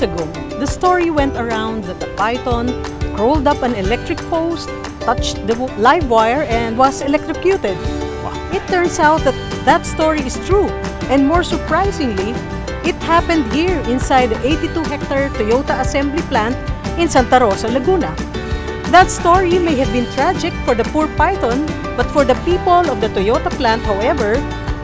years ago, the story went around that the python crawled up an electric post, touched the live wire, and was electrocuted. It turns out that that story is true, and more surprisingly, it happened here inside the 82-hectare Toyota assembly plant in Santa Rosa, Laguna. That story may have been tragic for the poor python, but for the people of the Toyota plant, however,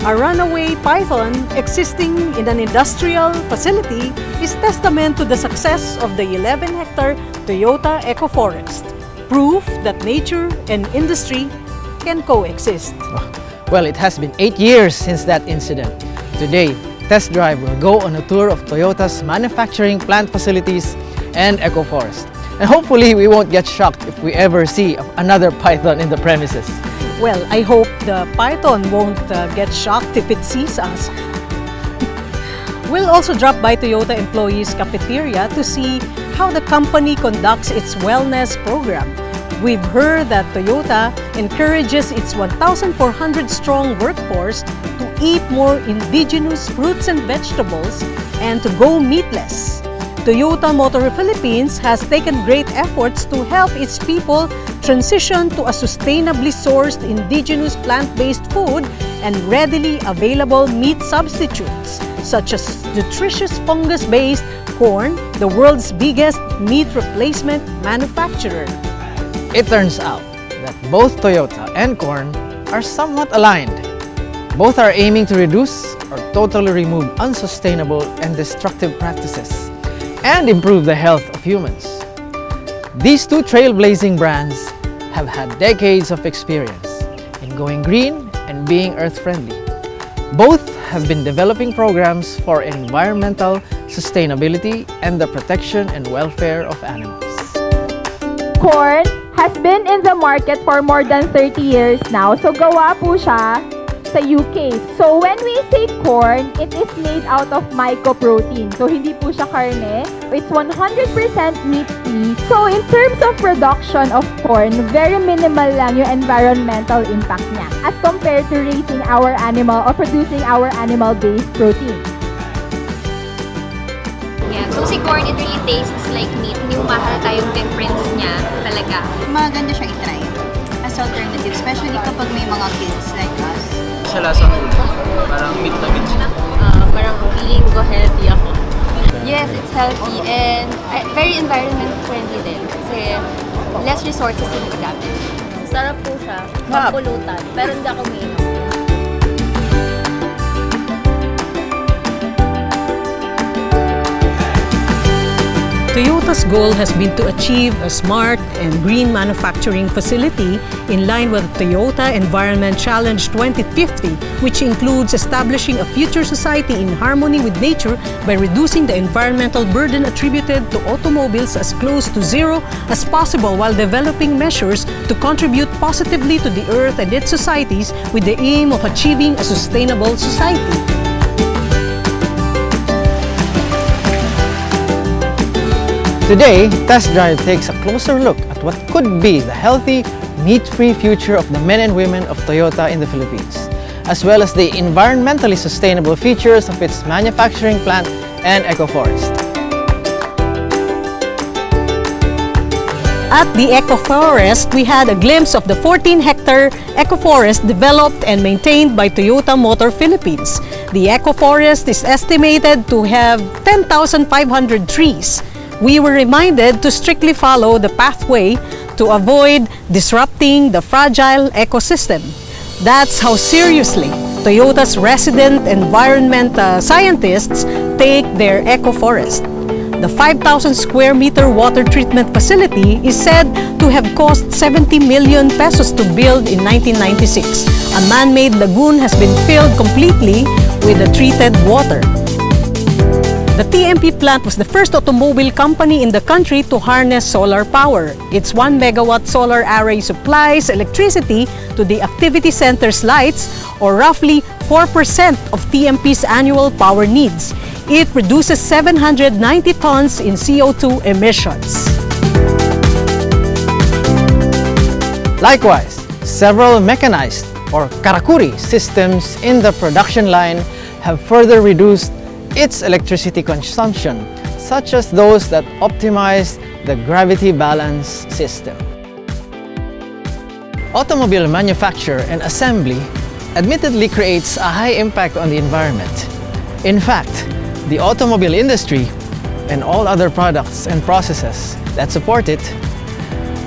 a runaway python existing in an industrial facility is testament to the success of the 11-hectare Toyota eco-forest. Proof that nature and industry can coexist. Well, it has been 8 years since that incident. Today, Test Drive will go on a tour of Toyota's manufacturing plant facilities and eco-forest. And hopefully, we won't get shocked if we ever see another python in the premises. Well, I hope the python won't get shocked if it sees us. We'll also drop by Toyota employees' cafeteria to see how the company conducts its wellness program. We've heard that Toyota encourages its 1,400-strong workforce to eat more indigenous fruits and vegetables and to go meatless. Toyota Motor Philippines has taken great efforts to help its people transition to a sustainably sourced indigenous plant-based food and readily available meat substitutes, such as nutritious fungus-based Quorn, the world's biggest meat replacement manufacturer. It turns out that both Toyota and Quorn are somewhat aligned. Both are aiming to reduce or totally remove unsustainable and destructive practices and improve the health of humans. These two trailblazing brands have had decades of experience in going green and being earth-friendly. Both have been developing programs for environmental sustainability and the protection and welfare of animals. Quorn has been in the market for more than 30 years now. So gawa po siya sa UK. So when we say corn, it is made out of mycoprotein. So hindi po siya karne. It's 100% meat-free. So in terms of production of corn, very minimal lang yung environmental impact niya as compared to raising our animal or producing our animal-based protein. Yeah, so si corn, it really tastes like meat. Hindi mo mahalata yung difference niya talaga. Maganda siya i-try as alternative, especially kapag may mga kids like us. Sa lasang parang meat na meat siya. Parang feeling ko healthy ako. Yes, it's healthy and very environment friendly din. Kasi less resources yung gamit. Sarap po siya, mapulutan, pero hindi ako umiinom. Toyota's goal has been to achieve a smart and green manufacturing facility in line with the Toyota Environment Challenge 2050, which includes establishing a future society in harmony with nature by reducing the environmental burden attributed to automobiles as close to zero as possible while developing measures to contribute positively to the earth and its societies with the aim of achieving a sustainable society. Today, Test Drive takes a closer look at what could be the healthy, meat-free future of the men and women of Toyota in the Philippines, as well as the environmentally sustainable features of its manufacturing plant and eco-forest. At the eco-forest, we had a glimpse of the 14-hectare eco-forest developed and maintained by Toyota Motor Philippines. The eco-forest is estimated to have 10,500 trees. We were reminded to strictly follow the pathway to avoid disrupting the fragile ecosystem. That's how seriously Toyota's resident environment scientists take their eco-forest. The 5,000 square meter water treatment facility is said to have cost 70 million pesos to build in 1996. A man-made lagoon has been filled completely with the treated water. The TMP plant was the first automobile company in the country to harness solar power. Its 1 megawatt solar array supplies electricity to the activity center's lights, or roughly 4% of TMP's annual power needs. It produces 790 tons in CO2 emissions. Likewise, several mechanized or karakuri systems in the production line have further reduced its electricity consumption, such as those that optimize the gravity balance system. Automobile manufacture and assembly admittedly creates a high impact on the environment. In fact, the automobile industry and all other products and processes that support it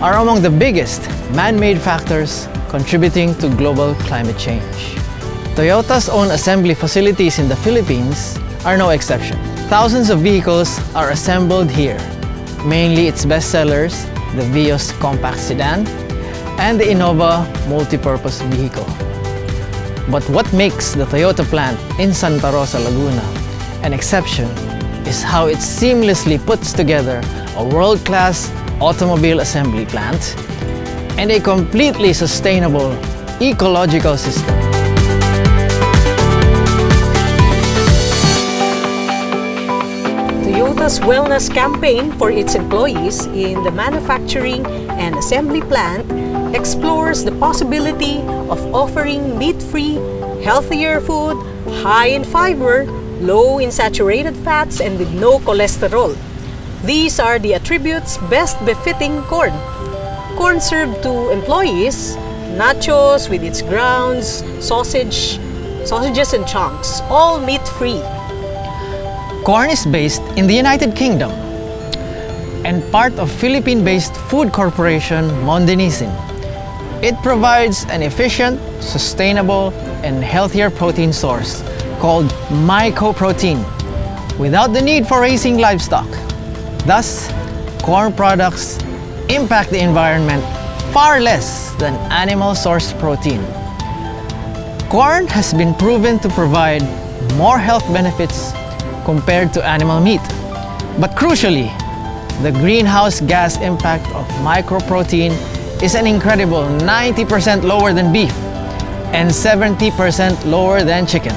are among the biggest man-made factors contributing to global climate change. Toyota's own assembly facilities in the Philippines are no exception. Thousands of vehicles are assembled here, mainly its bestsellers, the Vios compact sedan and the Innova multi-purpose vehicle. But what makes the Toyota plant in Santa Rosa, Laguna an exception is how it seamlessly puts together a world-class automobile assembly plant and a completely sustainable ecological system. Toyota's wellness campaign for its employees in the manufacturing and assembly plant explores the possibility of offering meat-free, healthier food, high in fiber, low in saturated fats, and with no cholesterol. These are the attributes best befitting Quorn. Quorn served to employees nachos with its grounds, sausages and chunks, all meat-free. Quorn is based in the United Kingdom and part of Philippine-based food corporation Mondenisin. It provides an efficient, sustainable, and healthier protein source called mycoprotein without the need for raising livestock. Thus, Quorn products impact the environment far less than animal-sourced protein. Quorn has been proven to provide more health benefits compared to animal meat. But crucially, the greenhouse gas impact of mycoprotein is an incredible 90% lower than beef and 70% lower than chicken.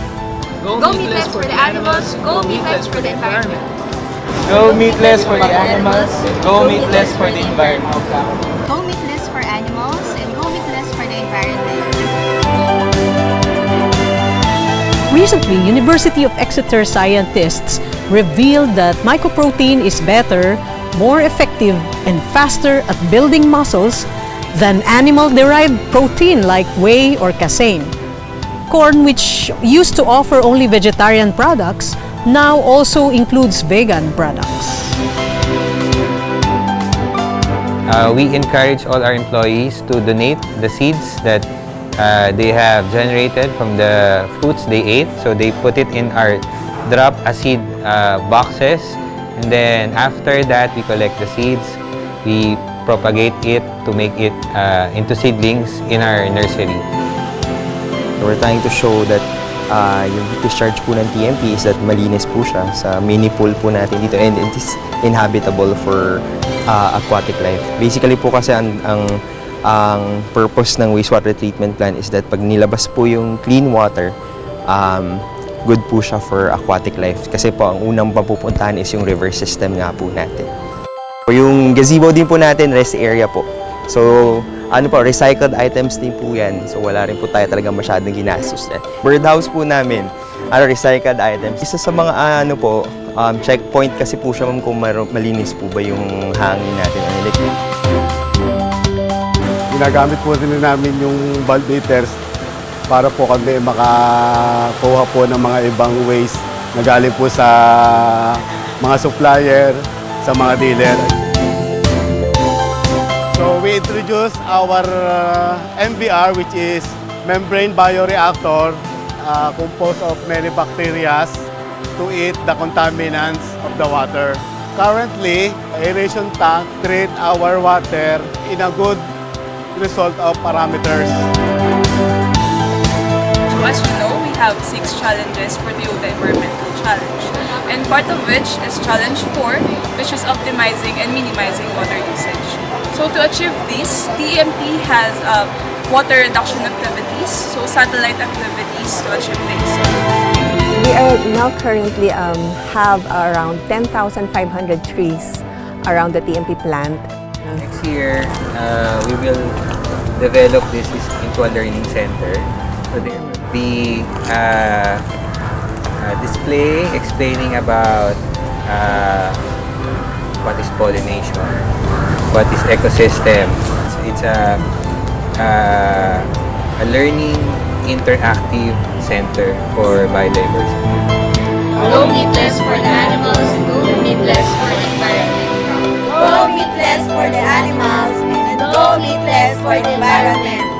Go meatless for the animals, go meatless for the environment. Go meatless for the animals, go meatless for the environment. Go meatless for animals and go meatless for the environment. Recently, University of Exeter scientists revealed that mycoprotein is better, more effective, and faster at building muscles than animal-derived protein like whey or casein. Quorn, which used to offer only vegetarian products, now also includes vegan products. We encourage all our employees to donate the seeds that they have generated from the fruits they ate. So they put it in our drop a seed boxes, and then after that we collect the seeds, we propagate it to make it into seedlings in our nursery. So we're trying to show that yung discharge po ng TMP is that malinis po siya sa mini pool po natin dito, and it is inhabitable for aquatic life. Basically po kasi ang purpose ng wastewater treatment plant is that pag nilabas po yung clean water, good po siya for aquatic life. Kasi po ang unang mapupuntahan is yung river system nga po natin. Yung gazebo din po natin, rest area po. So, recycled items din po yan. So, wala rin po tayo talaga masyadong ginastos. Birdhouse po namin, recycled items. Isa sa mga checkpoint kasi po siya kung malinis po ba yung hangin natin. Ginagamit po din namin yung bulb eaters para po kami makakuha po ng mga ibang waste na galing po sa mga supplier, sa mga dealer. So we introduced our MBR, which is membrane bioreactor, composed of many bacteria to eat the contaminants of the water. Currently, aeration tank treat our water in a good result of parameters. So as you know, we have 6 challenges for the Toyota Environmental Challenge. And part of which is Challenge 4, which is optimizing and minimizing water usage. So to achieve this, TMP has water reduction activities, so satellite activities to achieve this. We are now currently have around 10,500 trees around the TMP plant. Next year, we will develop this into a learning center. So there will be a display explaining about what is pollination, what is ecosystem. It's a learning interactive center for biodiversity. Go meatless for the animals, go meatless for the environment. Go meatless for the animals and go meatless for the environment.